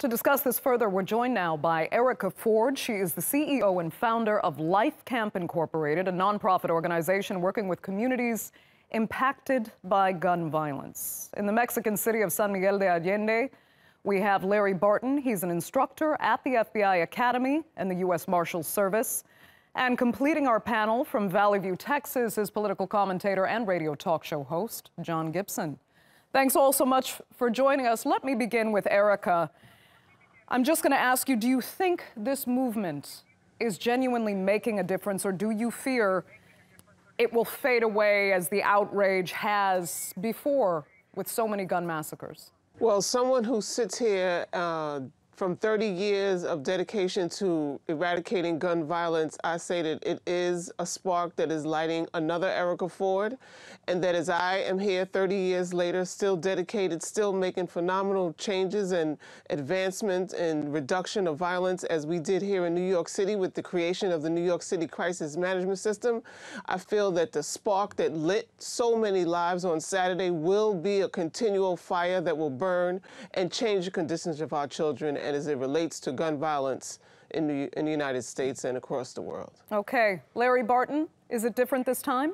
To discuss this further, we're joined now by Erica Ford. She is the CEO and founder of Life Camp Incorporated, a nonprofit organization working with communities impacted by gun violence. In the Mexican city of San Miguel de Allende, we have Larry Barton. He's an instructor at the FBI Academy and the U.S. Marshals Service. And completing our panel from Valley View, Texas, is political commentator and radio talk show host John Gibson. Thanks all so much for joining us. Let me begin with Erica. I'm just going to ask you, do you think this movement is genuinely making a difference, or do you fear it will fade away as the outrage has before with so many gun massacres? Well, someone who sits here from 30 years of dedication to eradicating gun violence, I say that it is a spark that is lighting another Erica Ford, and that as I am here 30 years later, still dedicated, still making phenomenal changes and advancements and reduction of violence as we did here in New York City with the creation of the New York City Crisis Management System, I feel that the spark that lit so many lives on Saturday will be a continual fire that will burn and change the conditions of our children and as it relates to gun violence in the United States and across the world. Okay. Larry Barton, is it different this time?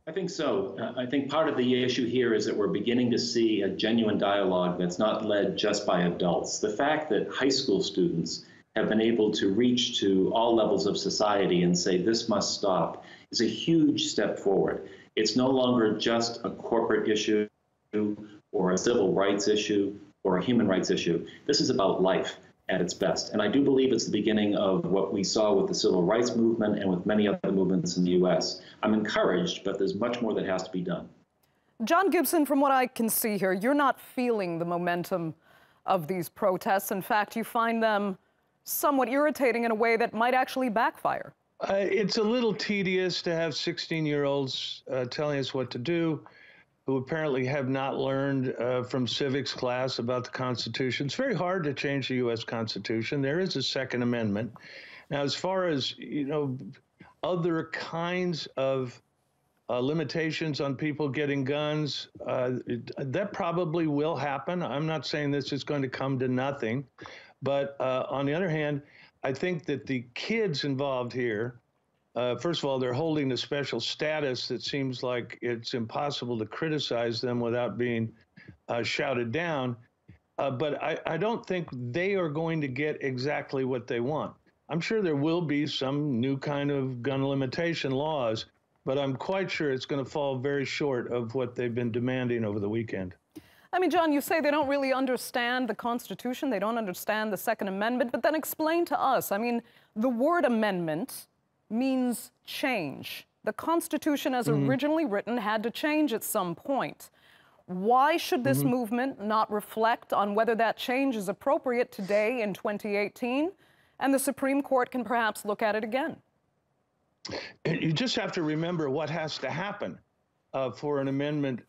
I think so. I think part of the issue here is that we're beginning to see a genuine dialogue that's not led just by adults. The fact that high school students have been able to reach to all levels of society and say this must stop is a huge step forward. It's no longer just a corporate issue or a civil rights issue or a human rights issue. This is about life at its best. And I do believe it's the beginning of what we saw with the civil rights movement and with many other movements in the U.S. I'm encouraged, but there's much more that has to be done. John Gibson, from what I can see here, you're not feeling the momentum of these protests. In fact, you find them somewhat irritating in a way that might actually backfire. It's a little tedious to have 16-year-olds telling us what to do, who apparently have not learned from civics class about the Constitution. It's very hard to change the U.S. Constitution. There is a Second Amendment. Now, as far as, other kinds of limitations on people getting guns, that probably will happen. I'm not saying this is going to come to nothing. But on the other hand, I think that the kids involved here, first of all, they're holding a special status that seems like it's impossible to criticize them without being shouted down. But I don't think they are going to get exactly what they want. I'm sure there will be some new kind of gun limitation laws, but I'm quite sure it's going to fall very short of what they've been demanding over the weekend. I mean, John, you say they don't really understand the Constitution, they don't understand the Second Amendment, but then explain to us. I mean, the word amendment means change. The Constitution, as originally written, had to change at some point. Why should this movement not reflect on whether that change is appropriate today in 2018? And the Supreme Court can perhaps look at it again. You just have to remember what has to happen for an amendment,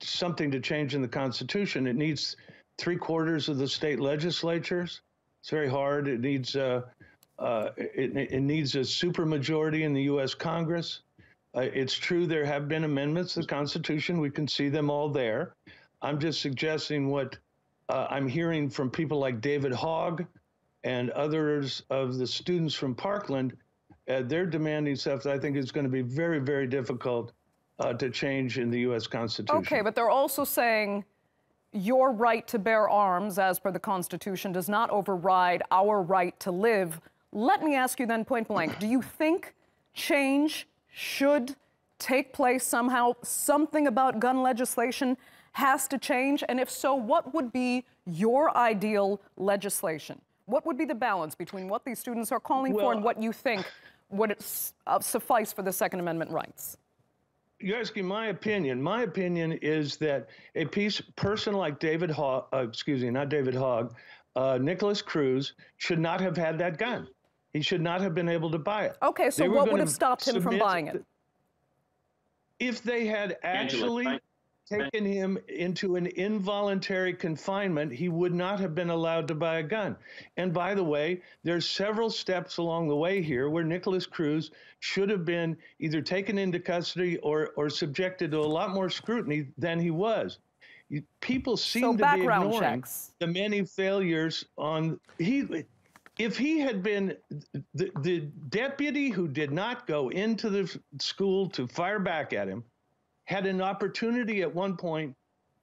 something to change in the Constitution. It needs 3/4 of the state legislatures. It's very hard. It needs it needs a supermajority in the U.S. Congress. It's true there have been amendments to the Constitution. We can see them all there. I'm just suggesting what I'm hearing from people like David Hogg and others of the students from Parkland. They're demanding stuff that I think is going to be very, very difficult to change in the U.S. Constitution. Okay, but they're also saying your right to bear arms, as per the Constitution, does not override our right to live. Let me ask you then point blank, do you think change should take place somehow? Something about gun legislation has to change? And if so, what would be your ideal legislation? What would be the balance between what these students are calling for and what you think would suffice for the Second Amendment rights? You're asking my opinion. My opinion is that a person like David Hogg, not David Hogg, Nicholas Cruz should not have had that gun. He should not have been able to buy it. Okay, so what would have stopped him from buying it? If they had actually taken him into an involuntary confinement, he would not have been allowed to buy a gun. And by the way, there's several steps along the way here where Nicholas Cruz should have been either taken into custody or subjected to a lot more scrutiny than he was. People seem So to be background ignoring checks. the many failures on if he had been the deputy who did not go into the school to fire back at him, had an opportunity at one point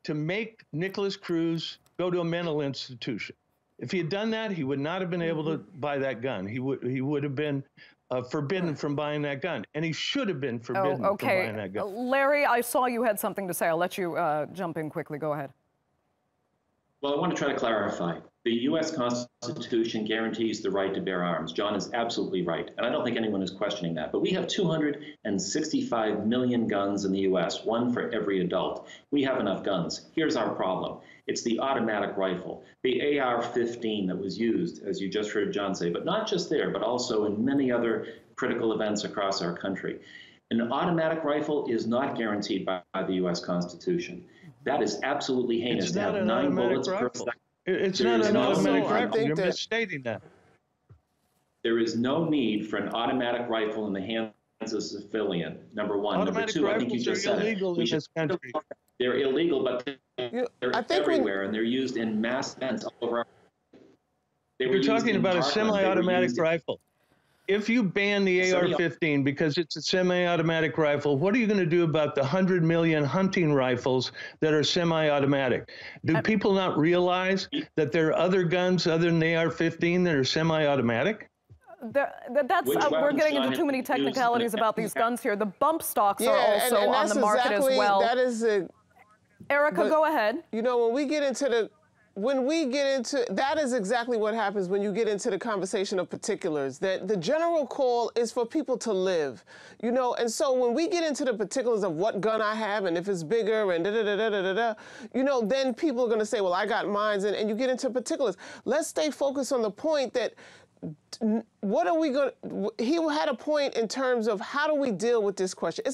to make Nicholas Cruz go to a mental institution. If he had done that, he would not have been able to buy that gun. He would have been forbidden from buying that gun, and he should have been forbidden from buying that gun. Larry, I saw you had something to say. I'll let you jump in quickly. Go ahead. Well, I want to try to clarify. The U.S. Constitution guarantees the right to bear arms. John is absolutely right, and I don't think anyone is questioning that. But we have 265 million guns in the U.S., one for every adult. We have enough guns. Here's our problem. It's the automatic rifle, the AR-15 that was used, as you just heard John say, but not just there, but also in many other critical events across our country. An automatic rifle is not guaranteed by the U.S. Constitution. That is absolutely heinous. It's not an automatic rifle. It's not an automatic rifle. You're misstating that. There is no need for an automatic rifle in the hands of a civilian, number one. Automatic number two, I think you just said illegal in this country. They're illegal, but they're everywhere, and they're used in mass events all over. You're talking about a semi-automatic rifle. If you ban the AR-15 because it's a semi-automatic rifle, what are you going to do about the 100 million hunting rifles that are semi-automatic? Do people not realize that there are other guns other than the AR-15 that are semi-automatic? We're getting into too many technicalities about these guns here. The bump stocks are also on the market as well. That is Erica, go ahead. You know, when we get into that is exactly what happens when you get into the conversation of particulars, that the general call is for people to live, you know, and so when we get into the particulars of what gun I have and if it's bigger and you know, then people are going to say, well, I got mines, and you get into particulars. Let's stay focused on the point that what are we going to, he had a point in terms of how do we deal with this question.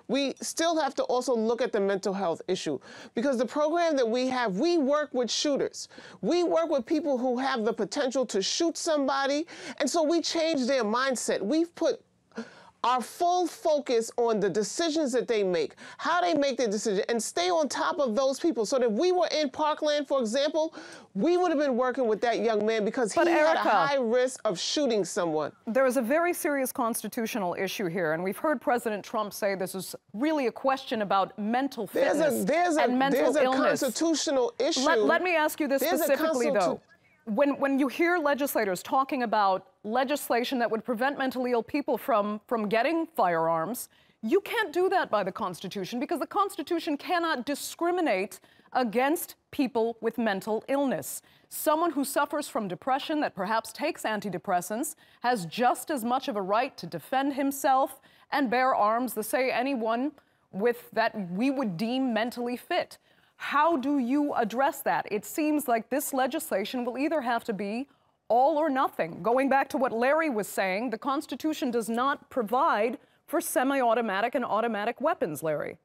We still have to also look at the mental health issue, because the program that we have, we work with shooters. We work with people who have the potential to shoot somebody, and so we change their mindset. We've put our full focus on the decisions that they make, how they make their decision, and stay on top of those people. So that if we were in Parkland, for example, we would have been working with that young man because he had a high risk of shooting someone. There is a very serious constitutional issue here, and we've heard President Trump say this is really a question about mental fitness and mental illness. There's a constitutional issue. Let me ask you this specifically, though. When you hear legislators talking about legislation that would prevent mentally ill people from getting firearms, you can't do that by the Constitution, because the Constitution cannot discriminate against people with mental illness. Someone who suffers from depression that perhaps takes antidepressants has just as much of a right to defend himself and bear arms as, say, anyone that we would deem mentally fit. How do you address that? It seems like this legislation will either have to be all or nothing. Going back to what Larry was saying, the Constitution does not provide for semi-automatic and automatic weapons, Larry.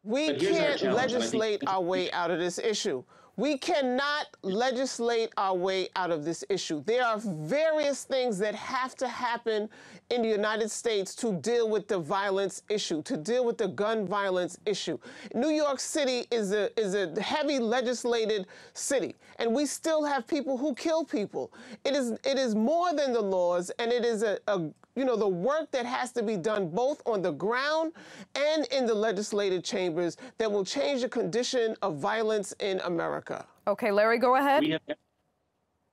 We can't legislate our way out of this issue. We cannot legislate our way out of this issue. There are various things that have to happen in the United States to deal with the violence issue, to deal with the gun violence issue. New York City is a heavy legislated city, and we still have people who kill people. It is more than the laws, and it is you know, the work that has to be done both on the ground and in the legislative chambers that will change the condition of violence in America. Okay, Larry, go ahead.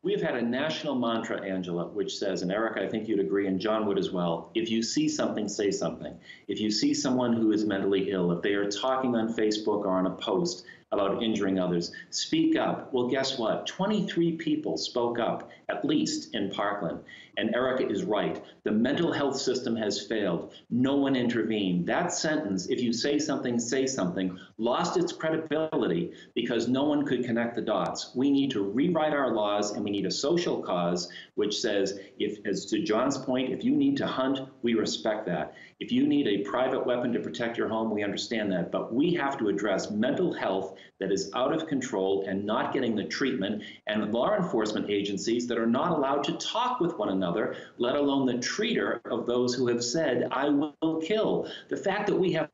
We have had a national mantra, Angela, which says, and Eric, I think you'd agree, and John would as well, if you see something, say something. If you see someone who is mentally ill, if they are talking on Facebook or on a post about injuring others, speak up. Well, guess what? 23 people spoke up, at least in Parkland. And Erica is right. The mental health system has failed. No one intervened. That sentence, if you say something, lost its credibility because no one could connect the dots. We need to rewrite our laws, and we need a social cause which says, as to John's point, if you need to hunt, we respect that. If you need a private weapon to protect your home, we understand that. But we have to address mental health that is out of control and not getting the treatment, and law enforcement agencies that are not allowed to talk with one another, let alone the treater of those who have said, I will kill. The fact that we have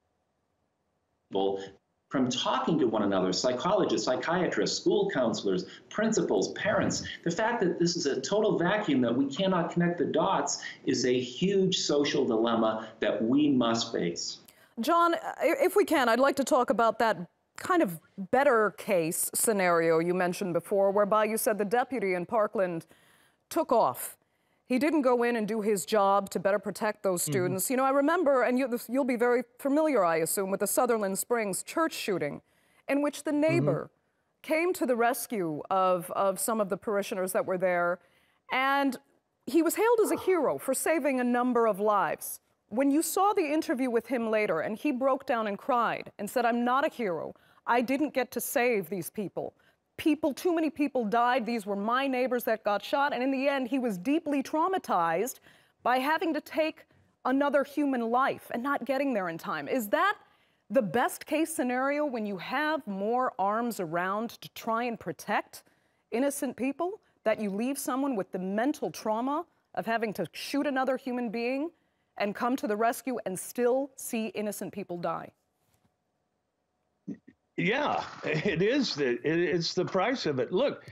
people from talking to one another, psychologists, psychiatrists, school counselors, principals, parents. The fact that this is a total vacuum, that we cannot connect the dots, is a huge social dilemma that we must face. John, if we can, I'd like to talk about that kind of better case scenario you mentioned before, whereby you said the deputy in Parkland took off. He didn't go in and do his job to better protect those students. You know, I remember, and you'll be very familiar, I assume, with the Sutherland Springs church shooting, in which the neighbor came to the rescue of some of the parishioners that were there, and he was hailed as a hero for saving a number of lives. When you saw the interview with him later, and he broke down and cried and said, "I'm not a hero. I didn't get to save these people. Too many people died. These were my neighbors that got shot." And in the end, he was deeply traumatized by having to take another human life and not getting there in time. Is that the best case scenario when you have more arms around to try and protect innocent people, that you leave someone with the mental trauma of having to shoot another human being and come to the rescue and still see innocent people die? Yeah, it is. It's the price of it. Look,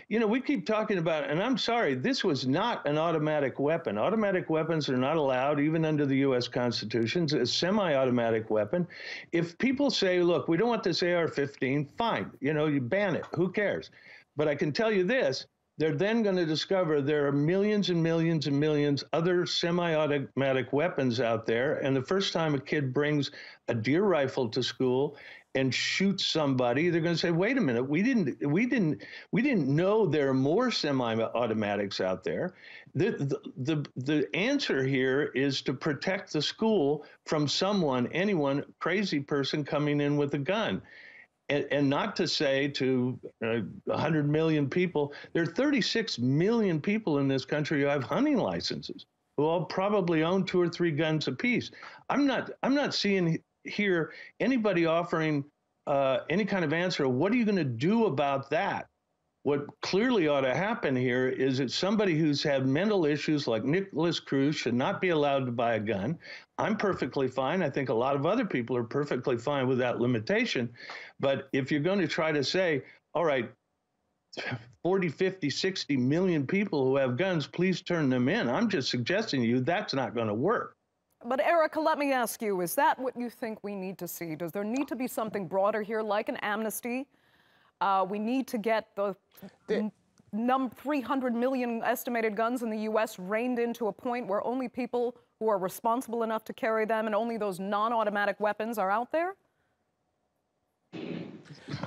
you know, we keep talking about, and I'm sorry, this was not an automatic weapon. Automatic weapons are not allowed, even under the U.S. Constitution. It's a semi-automatic weapon. If people say, look, we don't want this AR-15, fine. You know, you ban it. Who cares? But I can tell you this. They're then going to discover there are millions and millions and millions other semi-automatic weapons out there. And the first time a kid brings a deer rifle to school and shoots somebody, they're going to say, "Wait a minute, we didn't know there are more semi-automatics out there." The answer here is to protect the school from anyone, crazy person coming in with a gun. And not to say to 100 million people, there are 36 million people in this country who have hunting licenses, who all probably own 2 or 3 guns apiece. I'm not seeing here anybody offering any kind of answer. What are you going to do about that? What clearly ought to happen here is that somebody who's had mental issues like Nicholas Cruz should not be allowed to buy a gun. I'm perfectly fine. I think a lot of other people are perfectly fine with that limitation. But if you're going to try to say, all right, 40, 50, 60 million people who have guns, please turn them in, I'm just suggesting to you that's not going to work. But Erica, let me ask you, is that what you think we need to see? Does there need to be something broader here, like an amnesty? We need to get the 300 million estimated guns in the U.S. reined into a point where only people who are responsible enough to carry them and only those non-automatic weapons are out there?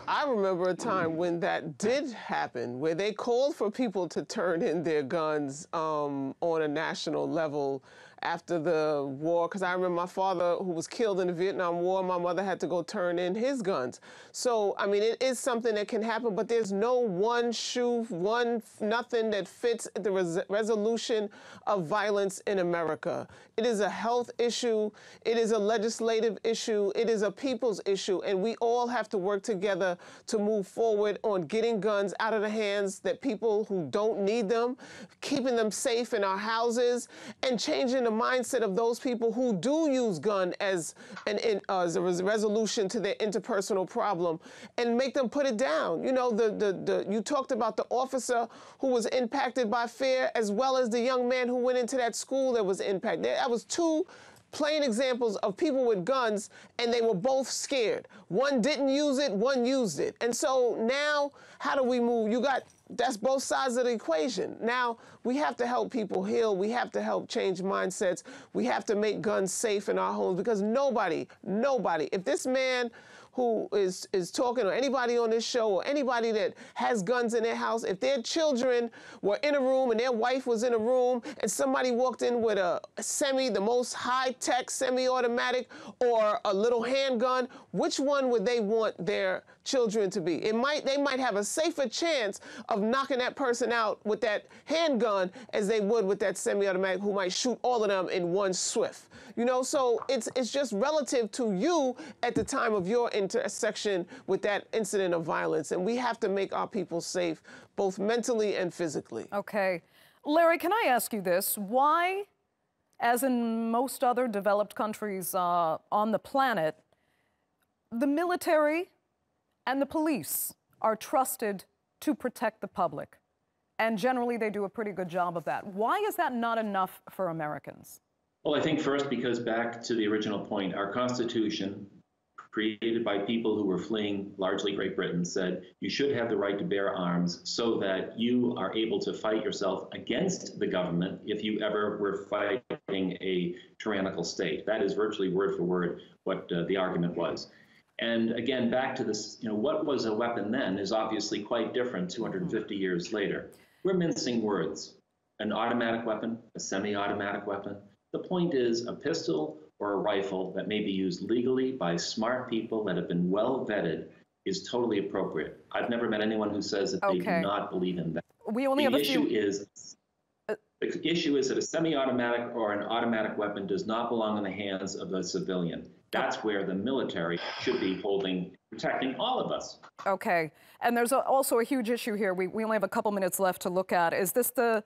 I remember a time when that did happen, where they called for people to turn in their guns on a national level after the war, because I remember my father, who was killed in the Vietnam War, my mother had to go turn in his guns. So, I mean, it is something that can happen, but there's no one nothing that fits the resolution of violence in America. It is a health issue. It is a legislative issue. It is a people's issue, and we all have to work together to move forward on getting guns out of the hands that people who don't need them, keeping them safe in our houses, and changing the mindset of those people who do use gun as a resolution to their interpersonal problem, and make them put it down. You know, you talked about the officer who was impacted by fear, as well as the young man who went into that school that was impacted. That was 2 plain examples of people with guns, and they were both scared. One didn't use it, one used it. And so now, how do we move? That's both sides of the equation. Now, we have to help people heal. We have to help change mindsets. We have to make guns safe in our homes, because nobody, if this man who is talking, or anybody on this show, or anybody that has guns in their house, if their children were in a room and their wife was in a room and somebody walked in with the most high-tech semi-automatic or a little handgun, which one would they want their children to be? They might have a safer chance of knocking that person out with that handgun as they would with that semi-automatic, who might shoot all of them in one swift. You know, so it's just relative to you at the time of your intersection with that incident of violence. And we have to make our people safe, both mentally and physically. Okay. Larry, can I ask you this? Why, as in most other developed countries on the planet, The military and the police are trusted to protect the public, and generally they do a pretty good job of that. Why is that not enough for Americans? Well, I think first, because back to the original point, our Constitution, created by people who were fleeing largely Great Britain, said you should have the right to bear arms so that you are able to fight yourself against the government if you ever were fighting a tyrannical state. That is virtually word for word what the argument was. And again, back to this, what was a weapon then is obviously quite different 250 years later. We're mincing words. An automatic weapon, a semi-automatic weapon. The point is a pistol or a rifle that may be used legally by smart people that have been well vetted is totally appropriate. I've never met anyone who says that they do not believe in that. We only have a few. The issue is that a semi-automatic or an automatic weapon does not belong in the hands of a civilian. That's where the military should be protecting all of us. Okay, and there's also a huge issue here. We only have a couple minutes left to look at. Is this the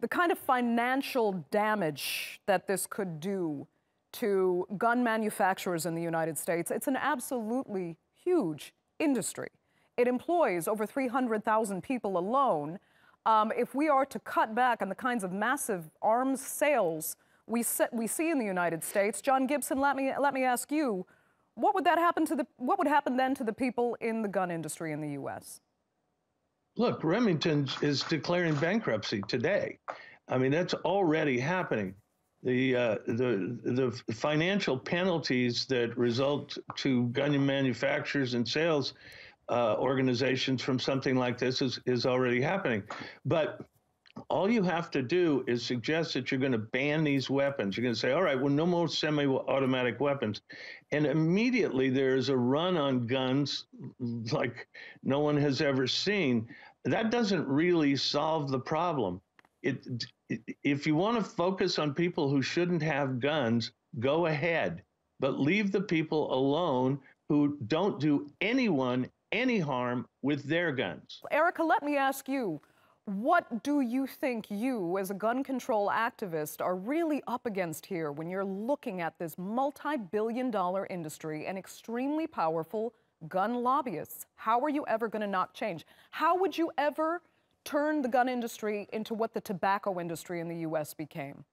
kind of financial damage that this could do to gun manufacturers in the United States? It's an absolutely huge industry. It employs over 300,000 people alone. If we are to cut back on the kinds of massive arms sales we see in the United States, John Gibson, let me ask you, what would happen then to the people in the gun industry in the U.S.? Look, Remington is declaring bankruptcy today. I mean, that's already happening. The financial penalties that result to gun manufacturers and sales organizations from something like this is already happening. But all you have to do is suggest that you're going to ban these weapons. You're going to say, all right, well, no more semi-automatic weapons. And immediately there's a run on guns like no one has ever seen. That doesn't really solve the problem. If you want to focus on people who shouldn't have guns, go ahead. But leave the people alone who don't do anyone any harm with their guns. Erica, let me ask you, what do you think you, as a gun control activist, are really up against here when you're looking at this multi-billion-dollar industry and extremely powerful gun lobbyists? How are you ever going to not change? How would you ever turn the gun industry into what the tobacco industry in the U.S. became?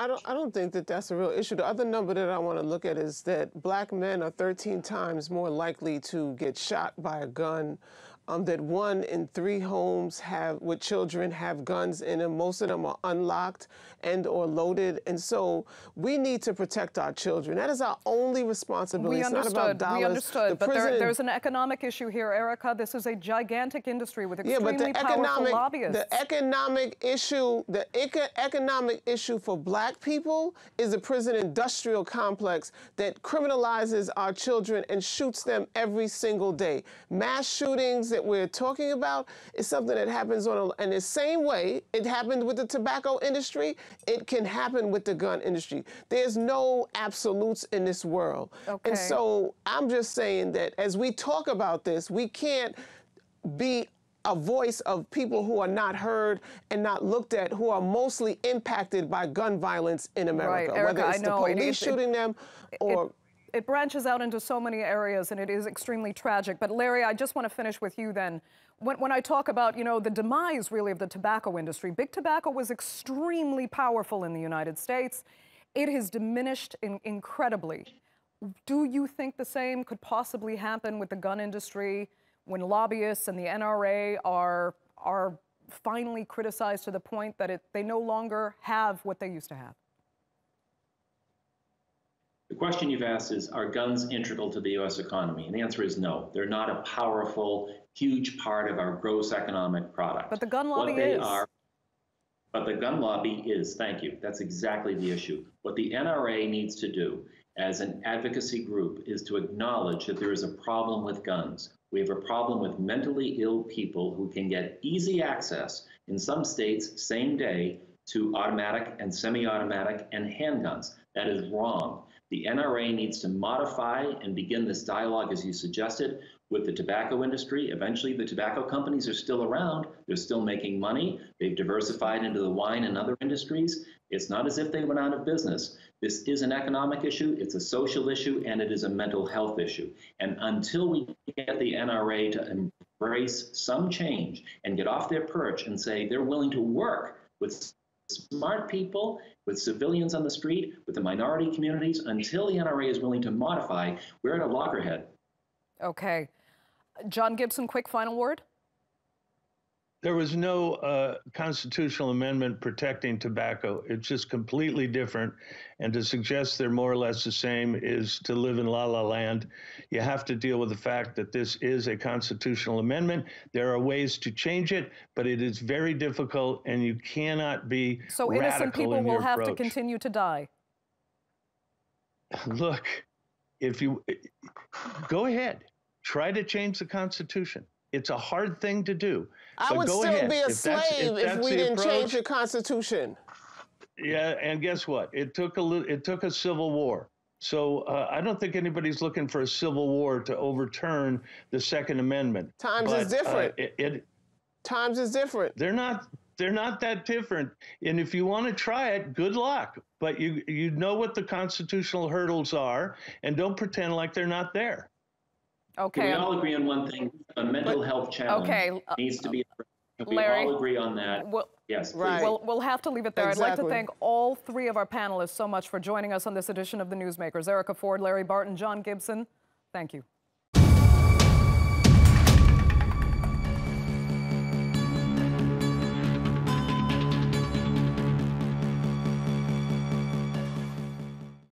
I don't think that that's a real issue. The other number that I want to look at is that black men are 13 times more likely to get shot by a gun, that 1 in 3 homes with children have guns in them. Most of them are unlocked and or loaded. And so we need to protect our children. That is our only responsibility. It's not about dollars. We understood, but there's an economic issue here, Erica. This is a gigantic industry with extremely powerful lobbyists. The economic issue for black people is the prison industrial complex that criminalizes our children and shoots them every single day. Mass shootings that we're talking about is something that happens in the same way it happened with the tobacco industry, it can happen with the gun industry. There's no absolutes in this world. Okay. And so I'm just saying that as we talk about this, we can't be a voice of people who are not heard and not looked at, who are mostly impacted by gun violence in America, right, Erica, whether it's the police shooting them or... It branches out into so many areas, and it is extremely tragic. But Larry, I just want to finish with you then. When I talk about, the demise, really, of the tobacco industry, big tobacco was extremely powerful in the United States. It has diminished incredibly. Do you think the same could possibly happen with the gun industry when lobbyists and the NRA are finally criticized to the point that they no longer have what they used to have? The question you've asked is, are guns integral to the U.S. economy? And the answer is no. They're not a powerful, huge part of our gross economic product. But the gun lobby is. But the gun lobby is. Thank you. That's exactly the issue. What the NRA needs to do as an advocacy group is to acknowledge that there is a problem with guns. We have a problem with mentally ill people who can get easy access, in some states, same day, to automatic and semi-automatic and handguns. That is wrong. The NRA needs to modify and begin this dialogue, as you suggested, with the tobacco industry. Eventually, the tobacco companies are still around. They're still making money. They've diversified into the wine and other industries. It's not as if they went out of business. This is an economic issue, it's a social issue, and it is a mental health issue. And until we get the NRA to embrace some change and get off their perch and say they're willing to work with smart people, with civilians on the street, with the minority communities, until the NRA is willing to modify, we're at a loggerhead. Okay. John Gibson, quick final word. There was no constitutional amendment protecting tobacco. It's just completely different. And to suggest they're more or less the same is to live in la la land. You have to deal with the fact that this is a constitutional amendment. There are ways to change it, but it is very difficult, and you cannot be so radical innocent people in your will have approach. to continue to die. Look, if you go ahead, try to change the Constitution. It's a hard thing to do. I would still be a slave if we didn't change the Constitution. Yeah, and guess what? It took a civil war. So I don't think anybody's looking for a civil war to overturn the Second Amendment. Times is different. Times is different. They're not that different. And if you want to try it, good luck. But you know what the constitutional hurdles are, and don't pretend like they're not there. Okay. Can we all agree on one thing? A mental health challenge needs to be. Can we Larry, all agree on that? Yes, please. Right. We'll have to leave it there. Exactly. I'd like to thank all three of our panelists so much for joining us on this edition of The Newsmakers. Erica Ford, Larry Barton, John Gibson, thank you.